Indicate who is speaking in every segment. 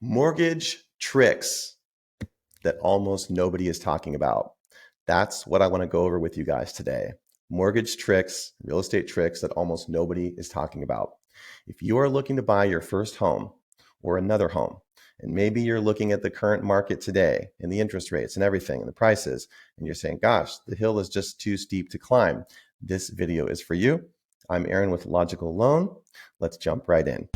Speaker 1: Mortgage tricks that almost nobody is talking about. That's what I want to go over with you guys today. Mortgage tricks, real estate tricks that almost nobody is talking about. If you are looking to buy your first home or another home, and maybe you're looking at the current market today and the interest rates and everything and the prices, and you're saying, gosh, the hill is just too steep to climb, this video is for you. I'm Aaron with Logical Loan. Let's jump right in.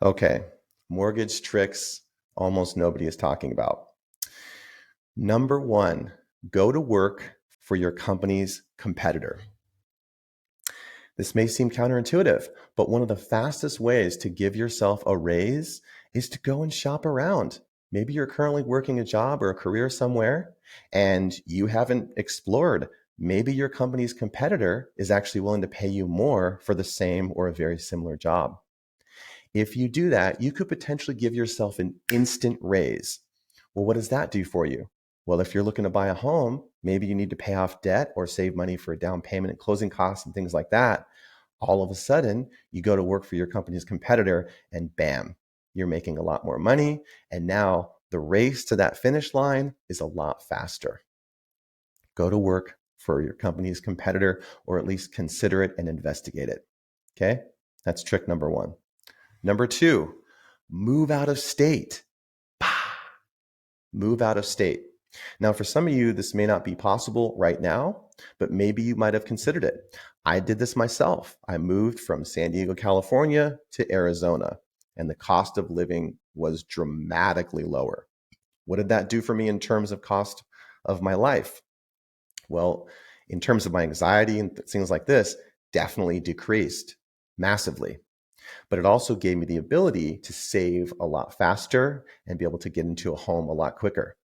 Speaker 1: Okay, mortgage tricks almost nobody is talking about. Number one, go to work for your company's competitor. This may seem counterintuitive, but one of the fastest ways to give yourself a raise is to go and shop around. Maybe you're currently working a job or a career somewhere and you haven't explored. Maybe your company's competitor is actually willing to pay you more for the same or a very similar job. If you do that, you could potentially give yourself an instant raise. Well, what does that do for you? Well, if you're looking to buy a home, maybe you need to pay off debt or save money for a down payment and closing costs and things like that. All of a sudden, you go to work for your company's competitor and bam, you're making a lot more money. And now the race to that finish line is a lot faster. Go to work for your company's competitor, or at least consider it and investigate it. Okay, that's trick number one. Number two, move out of state. Move out of state. Now, for some of you, this may not be possible right now, but maybe you might have considered it. I did this myself. I moved from San Diego, California to Arizona, and the cost of living was dramatically lower. What did that do for me in terms of cost of my life? Well, in terms of my anxiety and things like this, definitely decreased massively. But it also gave me the ability to save a lot faster and be able to get into a home a lot quicker.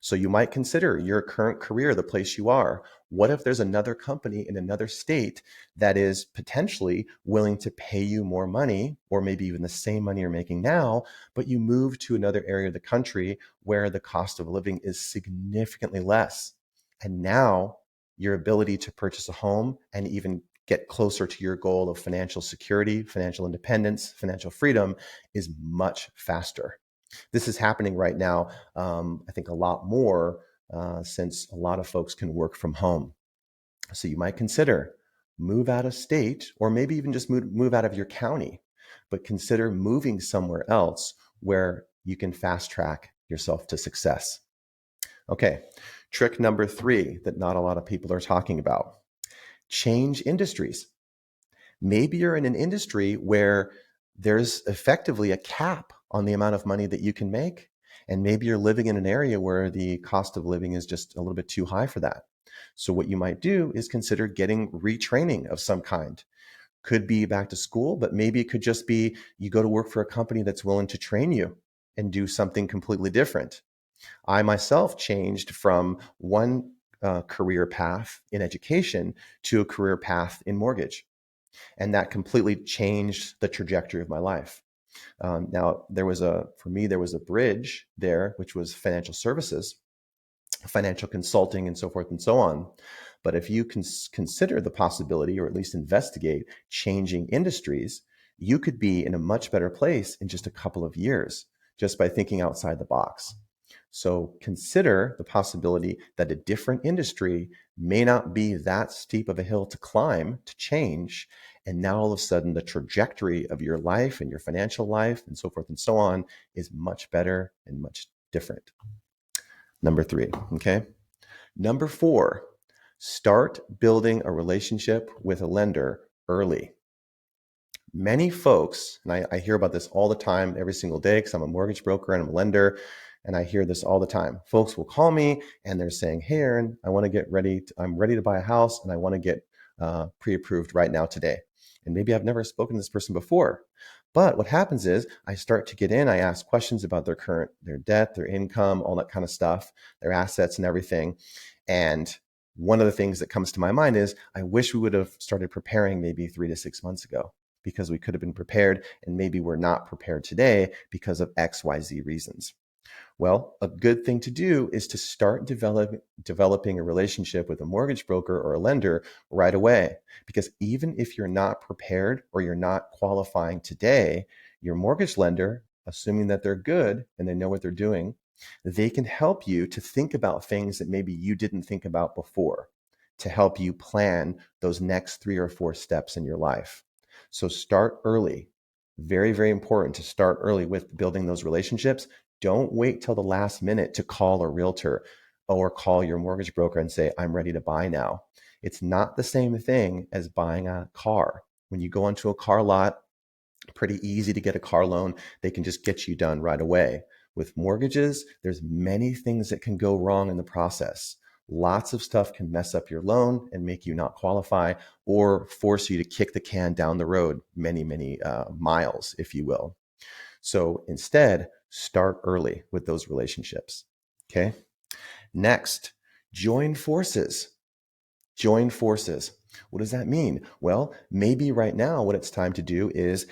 Speaker 1: So you might consider your current career, the place you are. What if there's another company in another state that is potentially willing to pay you more money, or maybe even the same money you're making now, but you move to another area of the country where the cost of living is significantly less. And now your ability to purchase a home and even get closer to your goal of financial security, financial independence, financial freedom is much faster. This is happening right now, I think a lot more since a lot of folks can work from home. So you might consider move out of state, or maybe even just move out of your county, but consider moving somewhere else where you can fast track yourself to success. Okay, trick number three that not a lot of people are talking about. Change industries. Maybe you're in an industry where there's effectively a cap on the amount of money that you can make. And maybe you're living in an area where the cost of living is just a little bit too high for that. So what you might do is consider getting retraining of some kind. Could be back to school, but maybe it could just be you go to work for a company that's willing to train you and do something completely different. I myself changed from one career path in education to a career path in mortgage. And that completely changed the trajectory of my life. Now, for me, there was a bridge there, which was financial services, financial consulting, and so forth and so on. But if you consider the possibility, or at least investigate changing industries, you could be in a much better place in just a couple of years, just by thinking outside the box. So consider the possibility that a different industry may not be that steep of a hill to climb, to change. And now all of a sudden, the trajectory of your life and your financial life and so forth and so on is much better and much different. Number three, okay? Number four, start building a relationship with a lender early. Many folks, and I hear about this all the time, every single day, because I'm a mortgage broker and I'm a lender. And I hear this all the time. Folks will call me and they're saying, hey, Aaron, I'm ready to buy a house and I want to get pre-approved right now today. And maybe I've never spoken to this person before. But what happens is I start to get in, I ask questions about their debt, their income, all that kind of stuff, their assets and everything. And One of the things that comes to my mind is I wish we would have started preparing maybe 3 to 6 months ago, because we could have been prepared, and maybe we're not prepared today because of XYZ reasons. Well, a good thing to do is to start developing a relationship with a mortgage broker or a lender right away. Because even if you're not prepared or you're not qualifying today, your mortgage lender, assuming that they're good and they know what they're doing, they can help you to think about things that maybe you didn't think about before, to help you plan those next 3 or 4 steps in your life. So start early. Very, very important to start early with building those relationships. Don't wait till the last minute to call a realtor or call your mortgage broker and say, I'm ready to buy now. It's not the same thing as buying a car. When you go onto a car lot, pretty easy to get a car loan. They can just get you done right away. With mortgages, there's many things that can go wrong in the process. Lots of stuff can mess up your loan and make you not qualify, or force you to kick the can down the road many, many miles, if you will. So instead, start early with those relationships. Okay. Next, join forces. Join forces. What does that mean? Well, maybe right now, what it's time to do is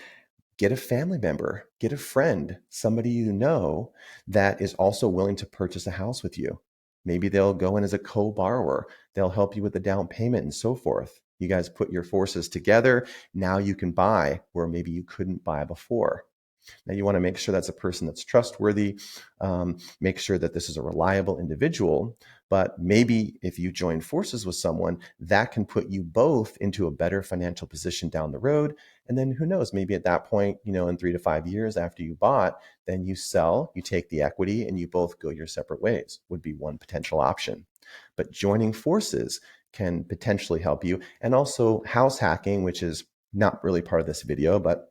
Speaker 1: get a family member, get a friend, somebody you know that is also willing to purchase a house with you. Maybe they'll go in as a co-borrower. They'll help you with the down payment and so forth. You guys put your forces together. Now you can buy where maybe you couldn't buy before. Now, you want to make sure that's a person that's trustworthy, make sure that this is a reliable individual. But maybe if you join forces with someone, that can put you both into a better financial position down the road. And then who knows, maybe at that point, in 3 to 5 years after you bought, then you sell, you take the equity, and you both go your separate ways, would be one potential option. But joining forces can potentially help you. And also house hacking, which is not really part of this video, but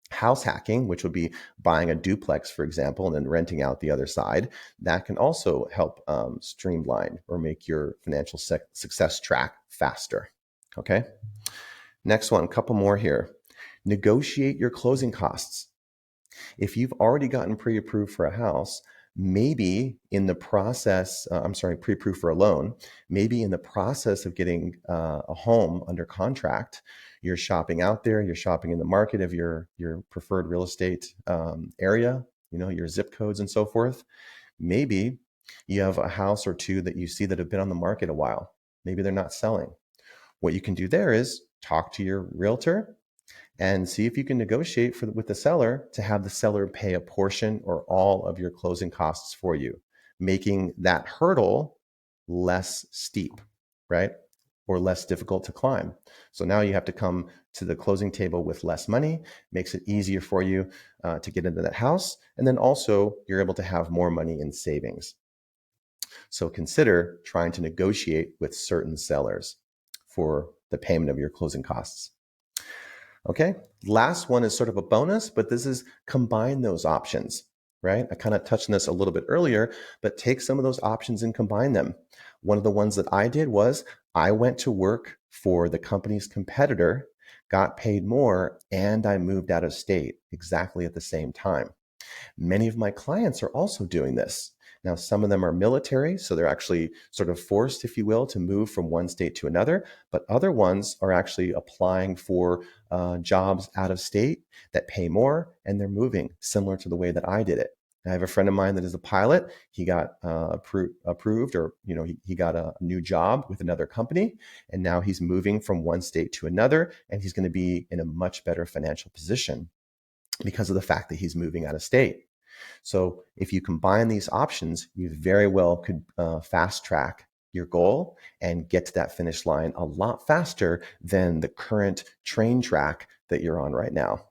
Speaker 1: house hacking, which would be buying a duplex, for example, and then renting out the other side, that can also help streamline or make your financial success track faster. Okay. Next one, a couple more here. Negotiate your closing costs. If you've already gotten pre-approved for a house, maybe in the process, pre-approved for a loan, maybe in the process of getting a home under contract, you're shopping out there, you're shopping in the market of your preferred real estate area, your zip codes and so forth. Maybe you have a house or two that you see that have been on the market a while. Maybe they're not selling. What you can do there is talk to your realtor and see if you can negotiate with the seller to have the seller pay a portion or all of your closing costs for you, making that hurdle less steep, right? Or less difficult to climb. So now you have to come to the closing table with less money, makes it easier for you to get into that house. And then also you're able to have more money in savings. So consider trying to negotiate with certain sellers for the payment of your closing costs. Okay, last one is sort of a bonus, but this is combine those options, right? I kind of touched on this a little bit earlier, but take some of those options and combine them. One of the ones that I did was I went to work for the company's competitor, got paid more, and I moved out of state exactly at the same time. Many of my clients are also doing this. Now, some of them are military, so they're actually sort of forced, if you will, to move from one state to another. But other ones are actually applying for jobs out of state that pay more, and they're moving similar to the way that I did it. I have a friend of mine that is a pilot. He got approved, or he got a new job with another company, and now he's moving from one state to another, and he's going to be in a much better financial position because of the fact that he's moving out of state. So if you combine these options, you very well could fast track your goal and get to that finish line a lot faster than the current train track that you're on right now.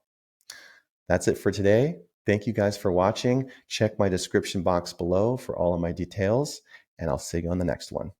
Speaker 1: That's it for today. Thank you guys for watching. Check my description box below for all of my details, and I'll see you on the next one.